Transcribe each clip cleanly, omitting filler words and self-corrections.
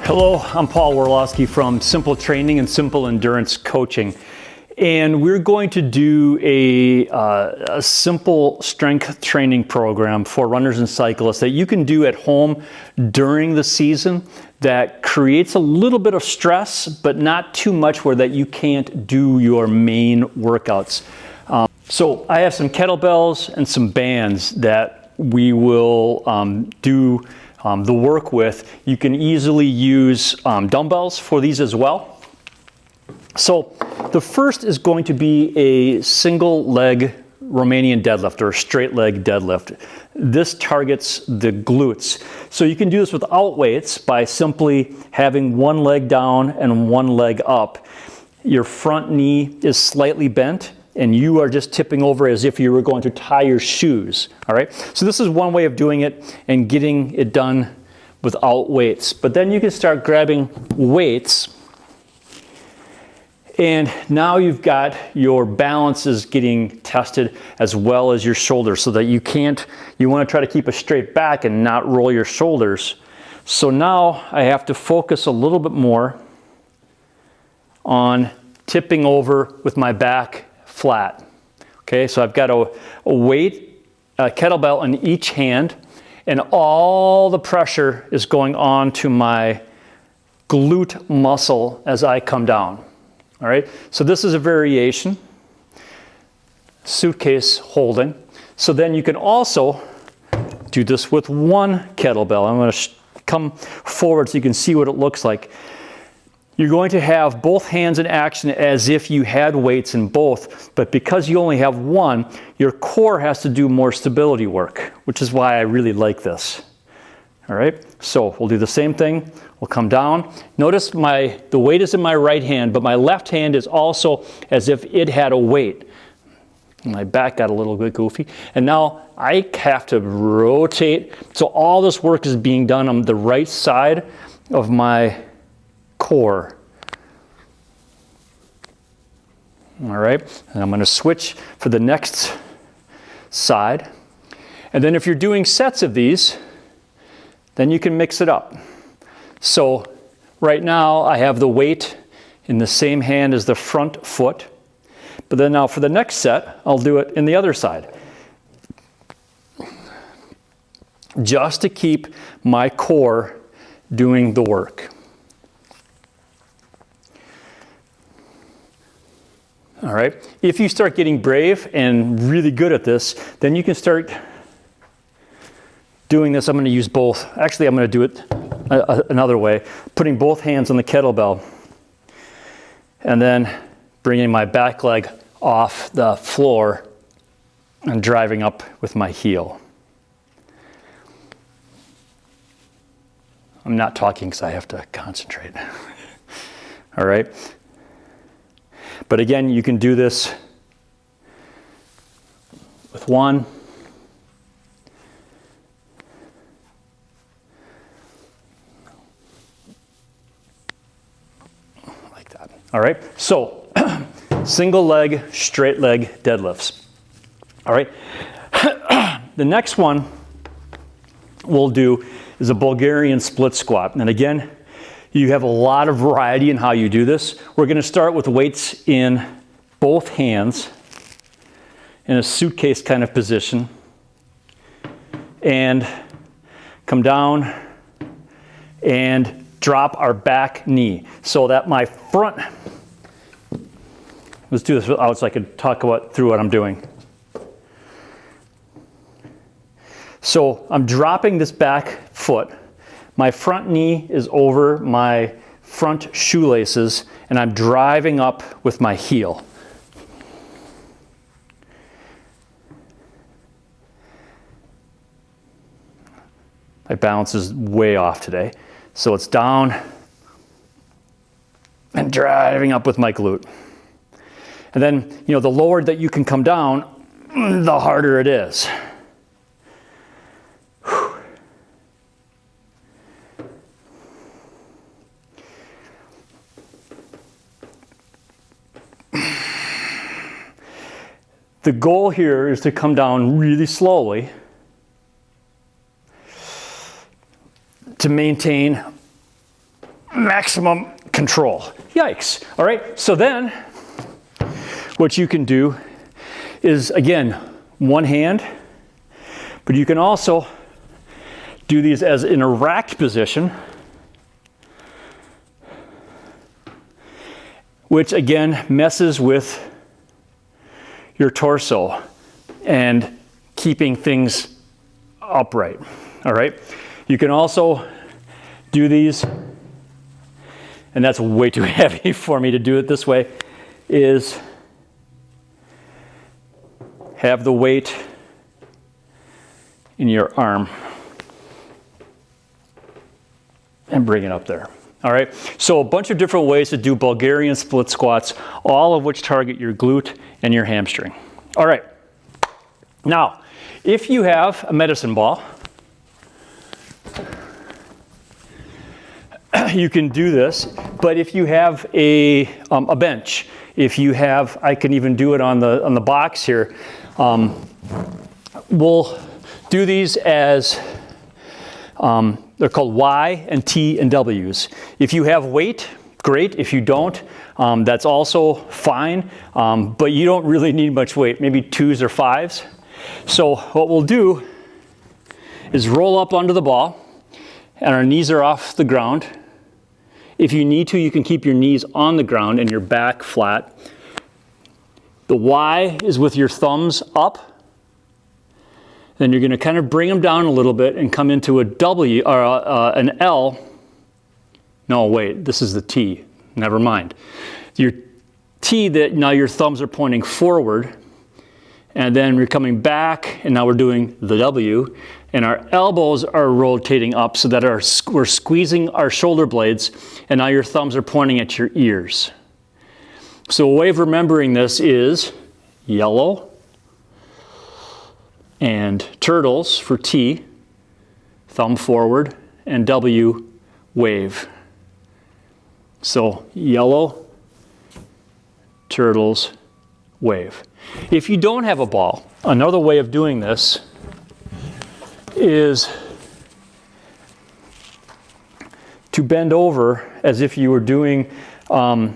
Hello, I'm Paul Warlowski from Simple Training and Simple Endurance Coaching. And we're going to do a simple strength training program for runners and cyclists that you can do at home during the season that creates a little bit of stress, but not too much where that you can't do your main workouts. So I have some kettlebells and some bands that we will do the work with. You can easily use dumbbells for these as well. So the first is going to be a single leg Romanian deadlift or straight leg deadlift. This targets the glutes. So you can do this without weights by simply having one leg down and one leg up. Your front knee is slightly bent and you are just tipping over as if you were going to tie your shoes, all right? So this is one way of doing it and getting it done without weights. But then you can start grabbing weights, and now you've got your balance is getting tested as well as your shoulders, so that you want to try to keep a straight back and not roll your shoulders. So now I have to focus a little bit more on tipping over with my back flat. Okay, so I've got a weight, a kettlebell in each hand, and all the pressure is going on to my glute muscle as I come down. All right, so this is a variation, suitcase holding. So then you can also do this with one kettlebell. I'm going to come forward so you can see what it looks like. You're going to have both hands in action as if you had weights in both, but because you only have one, your core has to do more stability work, which is why I really like this. All right, so we'll do the same thing. We'll come down. Notice the weight is in my right hand, but my left hand is also as if it had a weight. My back got a little bit goofy. And now I have to rotate. So all this work is being done on the right side of my core. All right, and I'm going to switch for the next side. And then if you're doing sets of these, then you can mix it up. So right now I have the weight in the same hand as the front foot, but then now for the next set, I'll do it in the other side. Just to keep my core doing the work. All right, if you start getting brave and really good at this, then you can start doing this. I'm going to use both. Actually, I'm going to do it another way, putting both hands on the kettlebell and then bringing my back leg off the floor and driving up with my heel. I'm not talking because I have to concentrate. All right. But again, you can do this with one. Like that. All right, so single leg, straight leg deadlifts. All right, the next one we'll do is a Bulgarian split squat. And again, you have a lot of variety in how you do this. We're going to start with weights in both hands in a suitcase kind of position and come down and drop our back knee so that my front, let's do this out so I can talk through what I'm doing. So I'm dropping this back foot. My front knee is over my front shoelaces, and I'm driving up with my heel. My balance is way off today. So it's down and driving up with my glute. And then, the lower that you can come down, the harder it is. The goal here is to come down really slowly to maintain maximum control. Yikes. All right, so then what you can do is, again, one hand, but you can also do these as in a racked position, which again messes with your torso and keeping things upright. All right, you can also do these, and that's way too heavy for me to do it this way, is have the weight in your arm and bring it up there. All right, so a bunch of different ways to do Bulgarian split squats, all of which target your glute and your hamstring. All right, now, if you have a medicine ball, you can do this, but if you have a bench, if you have, I can even do it on the box here, we'll do these as, they're called Y and T and W's. If you have weight, great. If you don't, that's also fine, but you don't really need much weight, maybe 2s or 5s. So what we'll do is roll up onto the ball, and our knees are off the ground. If you need to, you can keep your knees on the ground and your back flat. The Y is with your thumbs up. Then you're going to kind of bring them down a little bit and come into a W or an L. No, wait, this is the T. Never mind. Your T, that now your thumbs are pointing forward, and then we're coming back, and now we're doing the W, and our elbows are rotating up so that we're squeezing our shoulder blades, and now your thumbs are pointing at your ears. So a way of remembering this is yellow and turtles for T, thumb forward, and W, wave. So yellow, turtles, wave. If you don't have a ball, another way of doing this is to bend over as if you were doing a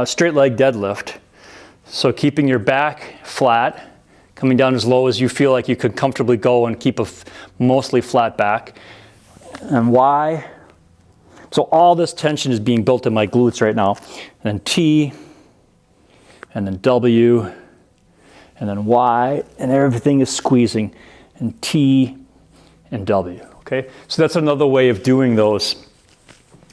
straight leg deadlift. So keeping your back flat, coming down as low as you feel like you could comfortably go and keep a mostly flat back. And Y. So all this tension is being built in my glutes right now. And then T, and then W, and then Y, and everything is squeezing. And T and W, okay? So that's another way of doing those,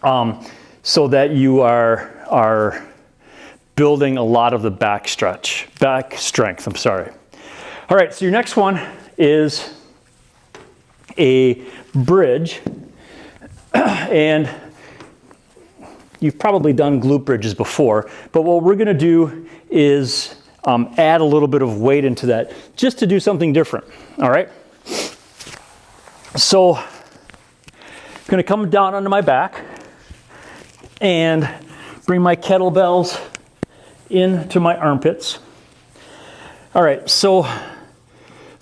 so that you are building a lot of the back strength, I'm sorry. All right, so your next one is a bridge, and you've probably done glute bridges before, but what we're gonna do is add a little bit of weight into that, just to do something different, all right? So I'm gonna come down onto my back and bring my kettlebells into my armpits. All right, so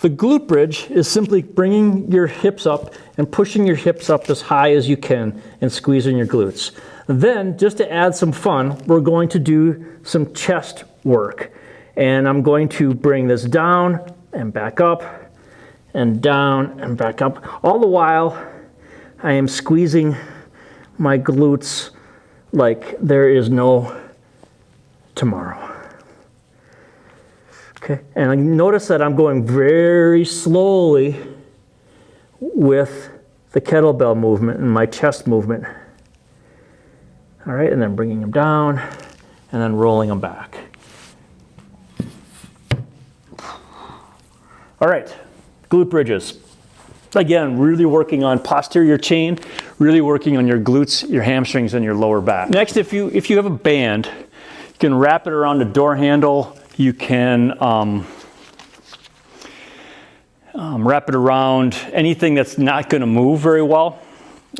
the glute bridge is simply bringing your hips up and pushing your hips up as high as you can and squeezing your glutes. Then, just to add some fun, we're going to do some chest work. And I'm going to bring this down and back up and down and back up. All the while, I am squeezing my glutes like there is no tomorrow. Okay, and I notice that I'm going very slowly with the kettlebell movement and my chest movement. All right, and then bringing them down and then rolling them back. All right, glute bridges. Again, really working on posterior chain, really working on your glutes, your hamstrings, and your lower back. Next, if you have a band, you can wrap it around a door handle. You can wrap it around anything that's not going to move very well,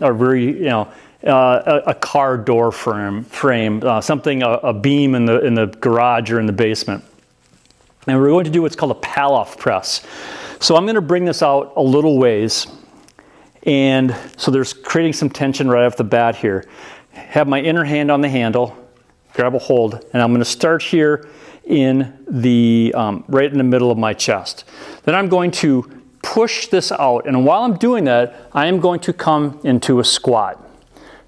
or very, a car door frame, something, a beam in the garage or in the basement. And we're going to do what's called a Pallof Press. So I'm going to bring this out a little ways, And so there's creating some tension right off the bat here. Have my inner hand on the handle, grab a hold, and I'm going to start here in the right in the middle of my chest. Then I'm going to push this out, and while I'm doing that, I am going to come into a squat.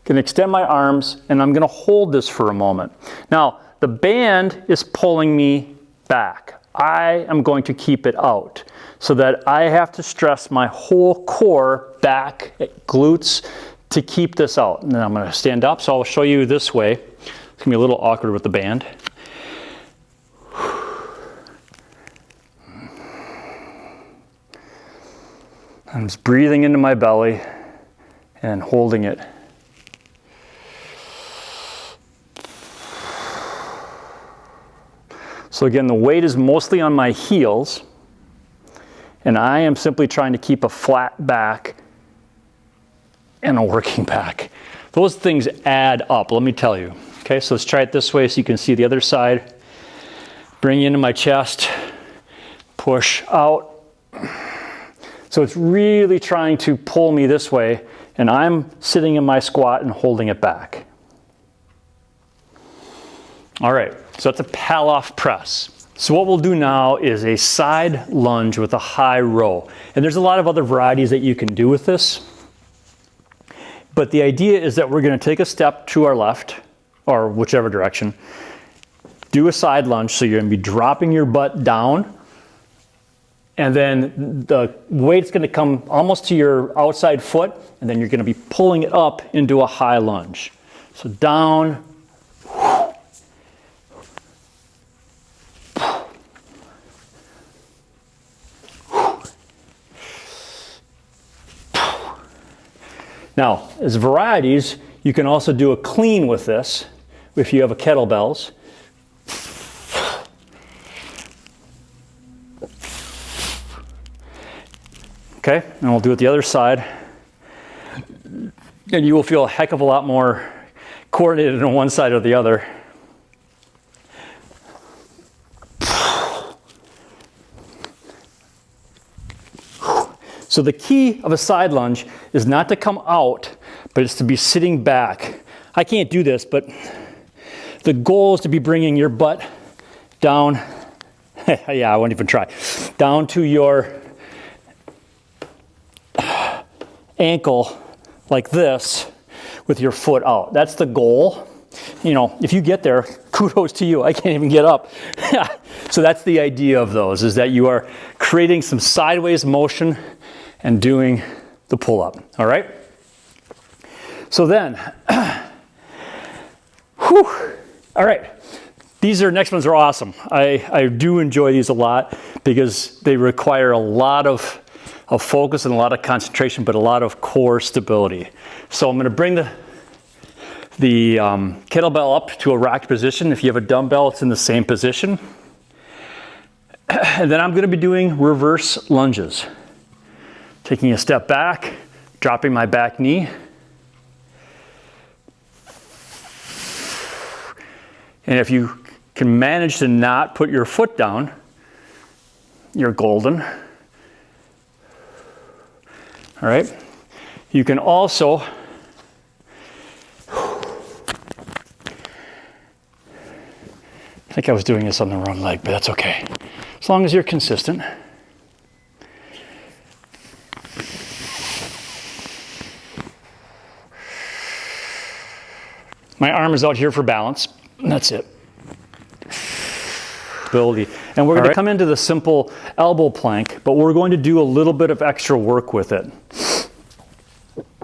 Can extend my arms, and I'm going to hold this for a moment. Now, the band is pulling me back. I am going to keep it out so that I have to stress my whole core, back, glutes, to keep this out. And then I'm going to stand up, so I'll show you this way. It's going to be a little awkward with the band. I'm just breathing into my belly and holding it. So again, the weight is mostly on my heels, and I am simply trying to keep a flat back and a working back. Those things add up, let me tell you. Okay, so let's try it this way so you can see the other side. Bring into my chest, push out. So it's really trying to pull me this way, and I'm sitting in my squat and holding it back. All right, so that's a Pallof press. So what we'll do now is a side lunge with a high row. And there's a lot of other varieties that you can do with this. But the idea is that we're going to take a step to our left, or whichever direction, do a side lunge, so you're going to be dropping your butt down, and then the weight's going to come almost to your outside foot, and then you're going to be pulling it up into a high lunge. So down, now, as varieties, you can also do a clean with this if you have a kettlebells. Okay, and we'll do it the other side. And you will feel a heck of a lot more coordinated on one side or the other. So the key of a side lunge is not to come out, but it's to be sitting back. I can't do this, but the goal is to be bringing your butt down. Yeah, I won't even try. Down to your ankle like this with your foot out. That's the goal. You know, if you get there, kudos to you. I can't even get up. So that's the idea of those, is that you are creating some sideways motion and doing the pull-up, all right? So then, whew, all right. These next ones are awesome. I do enjoy these a lot because they require a lot of focus and a lot of concentration, but a lot of core stability. So I'm gonna bring the kettlebell up to a racked position. If you have a dumbbell, it's in the same position. And then I'm gonna be doing reverse lunges. Taking a step back, dropping my back knee. And if you can manage to not put your foot down, you're golden. All right. You can also I think I was doing this on the wrong leg, but that's okay. As long as you're consistent. My arm is out here for balance, and that's it. Ability. And we're going to come into the simple elbow plank, but we're going to do a little bit of extra work with it.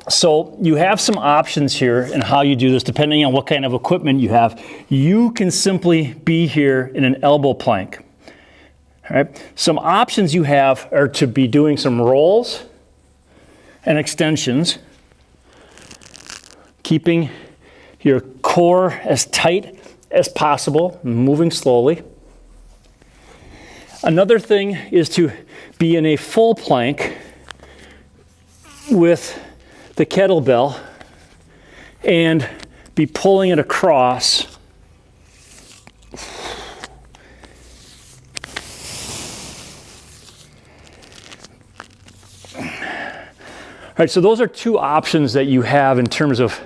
So you have some options here in how you do this, depending on what kind of equipment you have. You can simply be here in an elbow plank. All right. Some options you have are to be doing some rolls and extensions, keeping your core as tight as possible, moving slowly. Another thing is to be in a full plank with the kettlebell and be pulling it across. All right, so those are two options that you have in terms of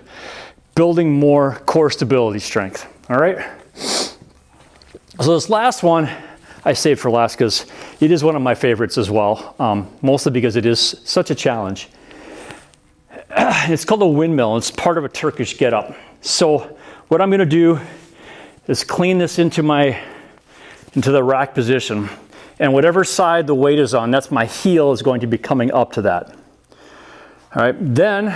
building more core stability strength, all right? So this last one I saved for last because it is one of my favorites as well, mostly because it is such a challenge. It's called a windmill. It's part of a Turkish get-up. So what I'm gonna do is clean this into the rack position, and whatever side the weight is on, that's my heel, is going to be coming up to that. All right, then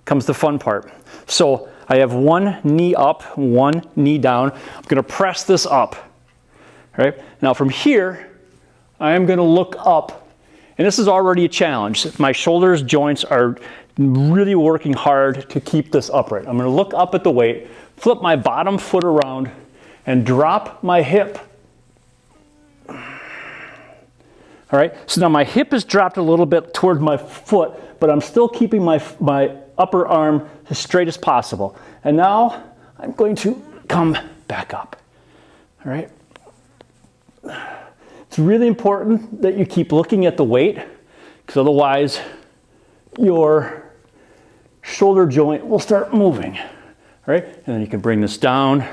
comes the fun part. So I have one knee up, one knee down. I'm gonna press this up, all right? Now from here, I am gonna look up, and this is already a challenge. My shoulders joints are really working hard to keep this upright. I'm gonna look up at the weight, flip my bottom foot around, and drop my hip. All right, so now my hip is dropped a little bit toward my foot, but I'm still keeping my upper arm as straight as possible. And now I'm going to come back up, all right? It's really important that you keep looking at the weight, because otherwise your shoulder joint will start moving, all right? And then you can bring this down,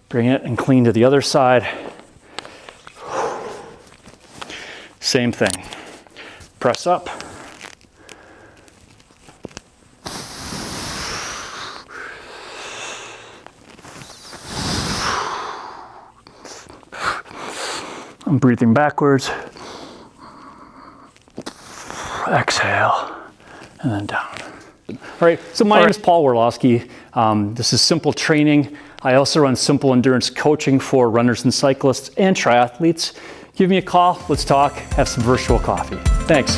bring it and clean to the other side. Same thing. Press up. I'm breathing backwards. Exhale, and then down. All right, so my name is Paul Warlowski. This is Simple Training. I also run simple endurance coaching for runners and cyclists and triathletes. Give me a call, let's talk, have some virtual coffee. Thanks.